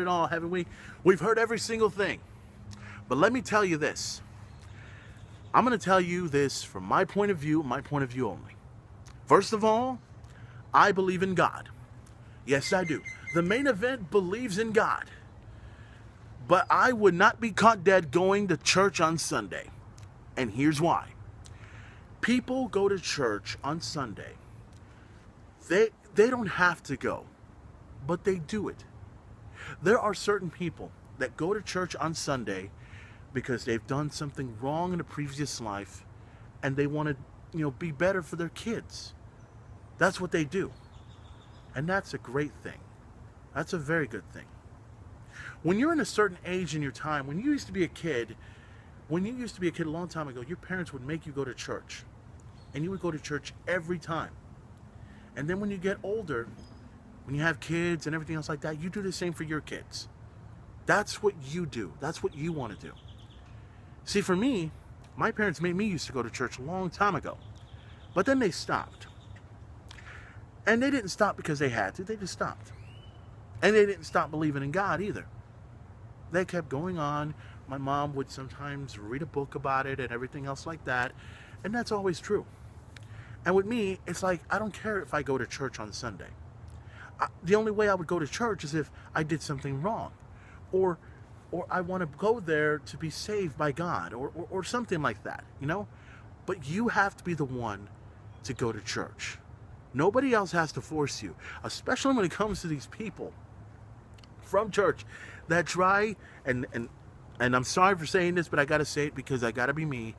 it all, haven't we? We've heard every single thing. But let me tell you this. I'm going to tell you this from my point of view, my point of view only. First of all, I believe in God. Yes, I do. The main event believes in God. But I would not be caught dead going to church on Sunday. And here's why. People go to church on Sunday. They don't have to go, but they do it. There are certain people that go to church on Sunday because they've done something wrong in a previous life and they want to, be better for their kids. That's what they do. And that's a great thing. That's a very good thing. When you're in a certain age in your time, when you used to be a kid a long time ago, your parents would make you go to church. And you would go to church every time. And then when you get older, when you have kids and everything else like that, you do the same for your kids. That's what you do. That's what you want to do. See, for me, my parents made me used to go to church a long time ago. But then they stopped. And they didn't stop because they had to. They just stopped. And they didn't stop believing in God either. They kept going on. My mom would sometimes read a book about it and everything else like that. And that's always true. And with me, it's like, I don't care if I go to church on Sunday. The only way I would go to church is if I did something wrong. Or I want to go there to be saved by God. Or something like that, But you have to be the one to go to church. Nobody else has to force you. Especially when it comes to these people from church that try, and I'm sorry for saying this, but I got to say it because I got to be me.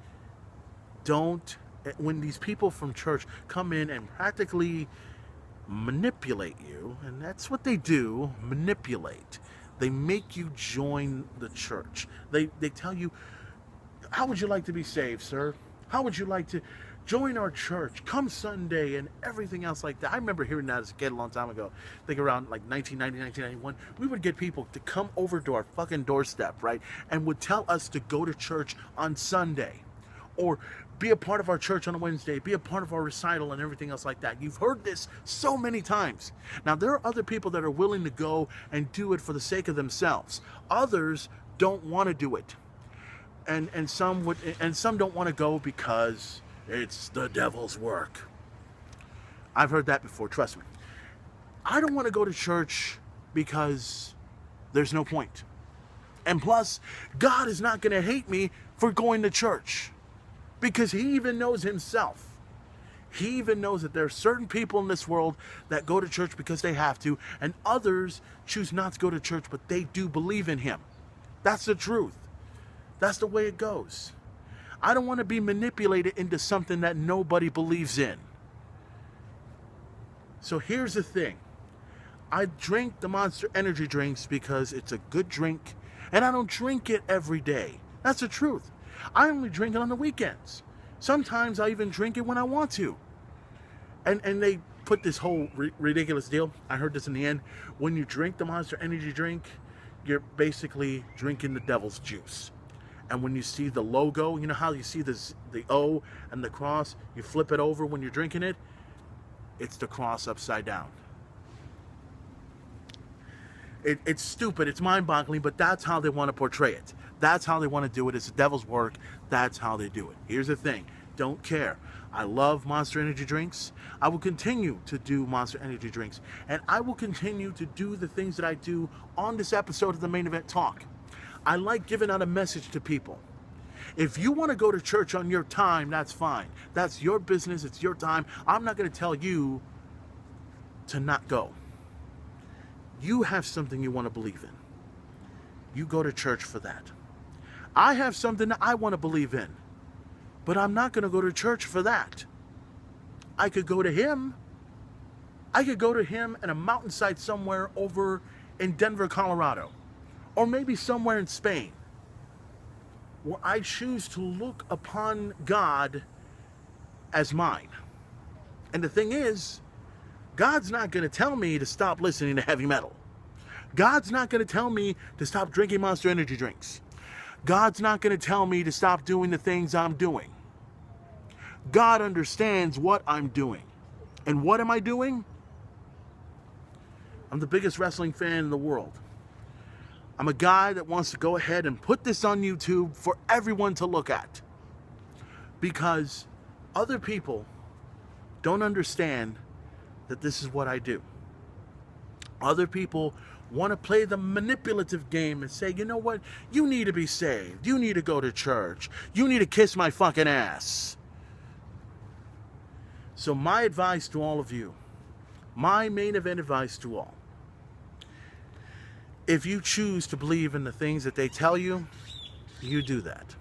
When these people from church come in and practically manipulate you, and that's what they do, manipulate. They make you join the church. They tell you, how would you like to be saved, sir? How would you like to join our church? Come Sunday and everything else like that. I remember hearing that as a kid a long time ago. I think around like 1990, 1991. We would get people to come over to our fucking doorstep, right? And would tell us to go to church on Sunday. Or be a part of our church on a Wednesday. Be a part of our recital and everything else like that. You've heard this so many times. Now, there are other people that are willing to go and do it for the sake of themselves. Others don't want to do it. And some don't want to go because it's the devil's work. I've heard that before, trust me. I don't want to go to church because there's no point. And plus, God is not going to hate me for going to church. Because he even knows himself. He even knows that there are certain people in this world that go to church because they have to, and others choose not to go to church, but they do believe in him. That's the truth. That's the way it goes. I don't want to be manipulated into something that nobody believes in. So here's the thing. I drink the Monster Energy drinks because it's a good drink, and I don't drink it every day. That's the truth. I only drink it on the weekends. Sometimes I even drink it when I want to. And they put this whole ridiculous deal. I heard this in the end. When you drink the Monster Energy drink, you're basically drinking the devil's juice. And when you see the logo, you know how you see the O and the cross, you flip it over when you're drinking it, it's the cross upside down. It's stupid, it's mind-boggling, but that's how they want to portray it. That's how they want to do it. It's the devil's work. That's how they do it. Here's the thing. Don't care. I love Monster Energy drinks. I will continue to do Monster Energy drinks. And I will continue to do the things that I do on this episode of the Main Event Talk. I like giving out a message to people. If you want to go to church on your time, that's fine. That's your business. It's your time. I'm not going to tell you to not go. You have something you want to believe in. You go to church for that. I have something that I want to believe in. But I'm not going to go to church for that. I could go to him. I could go to him in a mountainside somewhere over in Denver, Colorado. Or maybe somewhere in Spain. Where I choose to look upon God as mine. And the thing is, God's not going to tell me to stop listening to heavy metal. God's not going to tell me to stop drinking Monster Energy drinks. God's not going to tell me to stop doing the things I'm doing. God understands what I'm doing. And what am I doing? I'm the biggest wrestling fan in the world. I'm a guy that wants to go ahead and put this on YouTube for everyone to look at. Because other people don't understand that this is what I do. Other people want to play the manipulative game and say, you know what? You need to be saved. You need to go to church. You need to kiss my fucking ass. So my advice to all of you, my main event advice to all, if you choose to believe in the things that they tell you, you do that.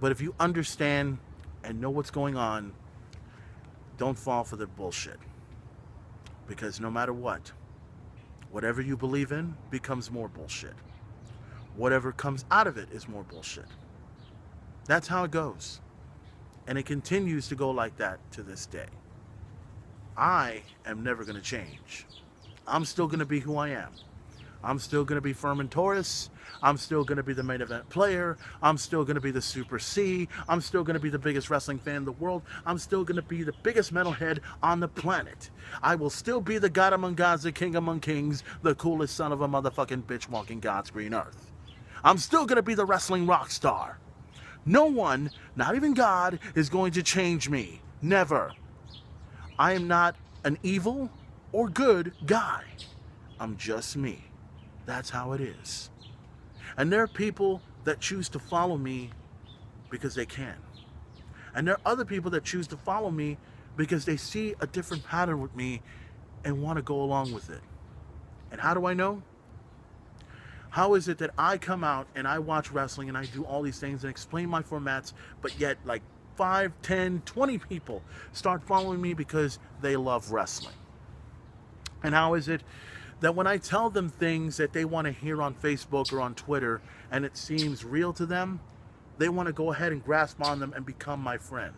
But if you understand and know what's going on, don't fall for the bullshit. Because no matter what, whatever you believe in becomes more bullshit. Whatever comes out of it is more bullshit. That's how it goes. And it continues to go like that to this day. I am never going to change. I'm still going to be who I am. I'm still going to be Furman Taurus. I'm still going to be the main event player. I'm still going to be the Super C. I'm still going to be the biggest wrestling fan in the world. I'm still going to be the biggest metalhead on the planet. I will still be the God among gods, the king among kings, the coolest son of a motherfucking bitch walking God's green earth. I'm still going to be the wrestling rock star. No one, not even God, is going to change me. Never. I am not an evil or good guy. I'm just me. That's how it is. And there are people that choose to follow me because they can. And there are other people that choose to follow me because they see a different pattern with me and want to go along with it. And how do I know? How is it that I come out and I watch wrestling and I do all these things and explain my formats, but yet like 5, 10, 20 people start following me because they love wrestling? And how is it that when I tell them things that they want to hear on Facebook or on Twitter and it seems real to them, they want to go ahead and grasp on them and become my friend?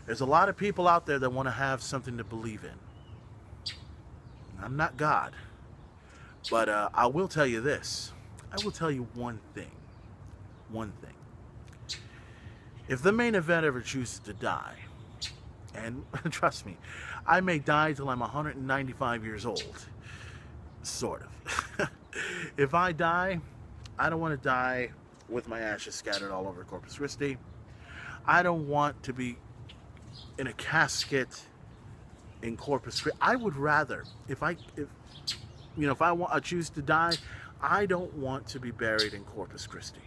There's a lot of people out there that want to have something to believe in. I'm not God, but I will tell you this. I will tell you one thing. One thing. If the main event ever chooses to die, and trust me, I may die till I'm 195 years old. Sort of. If I die, I don't want to die with my ashes scattered all over Corpus Christi. I don't want to be in a casket in Corpus Christi. I would rather, if I choose to die, I don't want to be buried in Corpus Christi.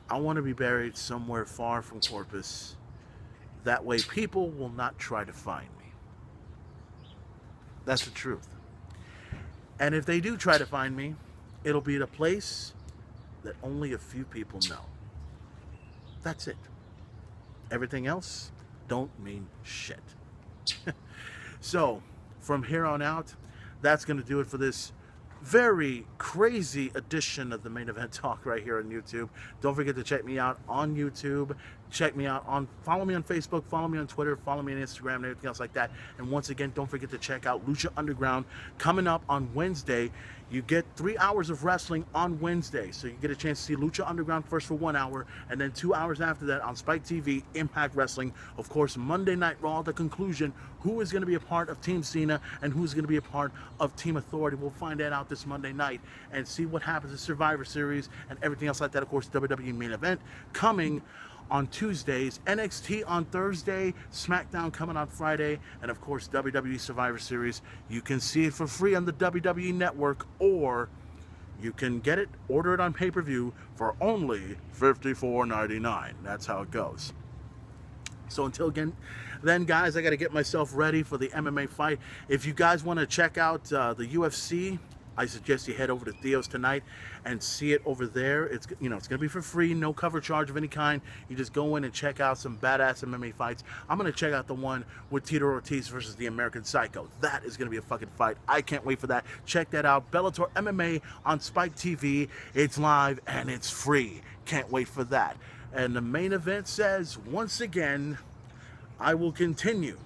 I want to be buried somewhere far from Corpus. That way people will not try to find me. That's the truth. And if they do try to find me, it'll be at a place that only a few people know. That's it. Everything else don't mean shit. So, from here on out, that's going to do it for this very crazy edition of the Main Event Talk right here on YouTube. Don't forget to check me out on YouTube. Check me out follow me on Facebook, follow me on Twitter, follow me on Instagram and everything else like that. And once again, don't forget to check out Lucha Underground coming up on Wednesday. You get 3 hours of wrestling on Wednesday. So you get a chance to see Lucha Underground first for 1 hour, and then 2 hours after that on Spike TV, Impact Wrestling. Of course, Monday Night Raw, the conclusion. Who is going to be a part of Team Cena and who's going to be a part of Team Authority? We'll find that out this Monday night and see what happens in Survivor Series and everything else like that. Of course, WWE Main Event coming on Tuesdays, NXT on Thursday, SmackDown coming on Friday, and of course WWE Survivor Series. You can see it for free on the WWE Network, or you can get it, order it on pay-per-view for only $54.99. That's how it goes. So until then, guys, I got to get myself ready for the MMA fight. If you guys want to check out the UFC, I suggest you head over to Theo's tonight and see it over there. It's going to be for free, no cover charge of any kind. You just go in and check out some badass MMA fights. I'm going to check out the one with Tito Ortiz versus the American Psycho. That is going to be a fucking fight. I can't wait for that. Check that out. Bellator MMA on Spike TV. It's live and it's free. Can't wait for that. And the main event says, once again, I will continue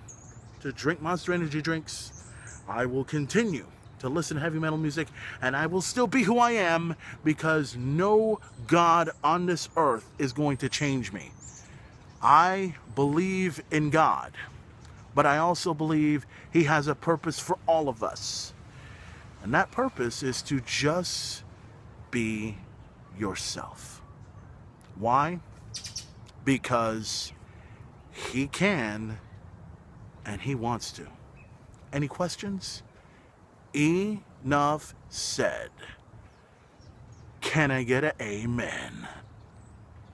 to drink Monster Energy drinks. I will continue to listen to heavy metal music, and I will still be who I am, because no God on this earth is going to change me. I believe in God, but I also believe He has a purpose for all of us. And that purpose is to just be yourself. Why? Because he can and he wants to. Any questions? Enough said. Can I get an amen?